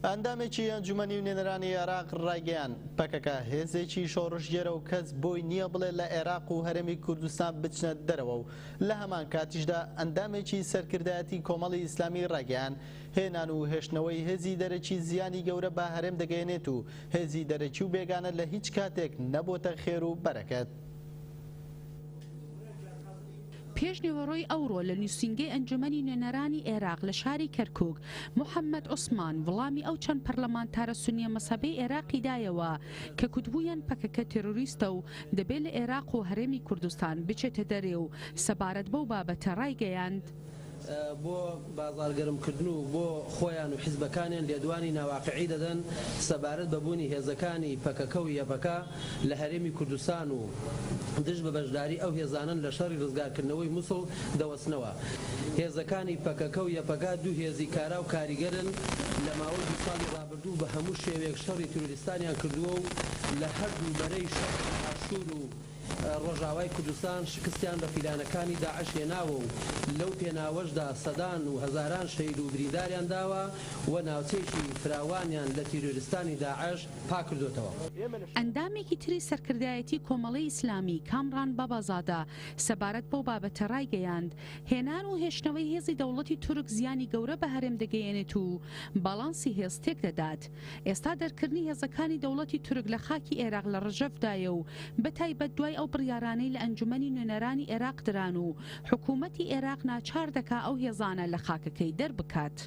ئەندامێکی ئەنجومەنی نوێنەرانی عێراق ڕایگەیان پەکەکە هێزێکی شۆڕژگێرە و کەس بۆی نییە بڵێ لە عێراق و هەرێمی کوردستان بچنە دەرەوە و لە هەمان کاتیشدا ئەندامێکی سەرکردایەتی کۆمەڵی ئیسلامی ڕایگەیان هێنان و هێشتنەوەی هێزی دەرەکی زیانی گەورە بە هەرێم دەگەیەنێت و هێزی دەرەکی و بێگانە لە هیچ کاتێک نەبۆتە خێر و بەرەکەت. پێش نێوەڕۆی ئەوڕۆ لە نووسینگەی ئەنجومەنی نوێنەرانی عێراق لە شاری کەرکووک محەممەد عوسمان وەڵامی ئەو چەند پەرلەمانتارە سونیە مەسەبەی عێراقی دایەوە کە کوتبوویان پەکەکە تێرۆریستە و دەبێت لە عێراق و هەرێمی کوردستان بچێتە دەرێ و سەبارەت بەو بابەتە ڕایگەیاند. بۆ بازارگەرمکردن و بۆ خۆیان و حیزبەکانیان لێدوانی ناواقعی دەدەن سەبارەت بەبوونی هێزەکانی پەکەکە و یەپەکە لە هەرێمی کوردستان و دژ بە بەشداری ئەو هێزانن لە شەڕی ڕزگارکردنەوەی مووسڵ دەوەستنەوە. هێزەکانی پەکەکە و یەپەکە دوو هێزی کارا و کاریگەرن لە ماوەی 2 ساڵی ڕابردوو بە هەموو شێوەیەک شەڕی تروریستانیان کردووە و لە هەردوو بەرەی شەڕ ئاشور و ڕۆژاوای کوردستان شکستیان بە فیلانەکانی داعش هێناوە و لەو پێناوەشدا سەدان و هەزاران شەید و برینداریان داوە و ناوچەیەکی فراوانیان لە تیرۆریستانی داعش پاکردوتەوە. ئەندامێکی تری سەرکردایەتی کۆمەڵی ئیسلامی کامران بابازادە سەبارەت بەو بابەتە ڕایگەیاند هێنان و هێشتنەوەی هێزی دەوڵەتی تورک زیانی گەورە بە هەرێم دەگەیەنێت و باڵانسی هێز تێک دەدات. ئێستا دەرکردنی هێزەکانی دەوڵەتی تورک لە خاکی عێراق لە ڕەجەفدایە و بەتایبەت دوای ئەو بڕیارانەی لە ئەنجومەنی نوێنەرانی عێراق دران و حکوومەتی عێراق ناچار دەکا ئەو هێزانە لە خاکەکەی دەربکات.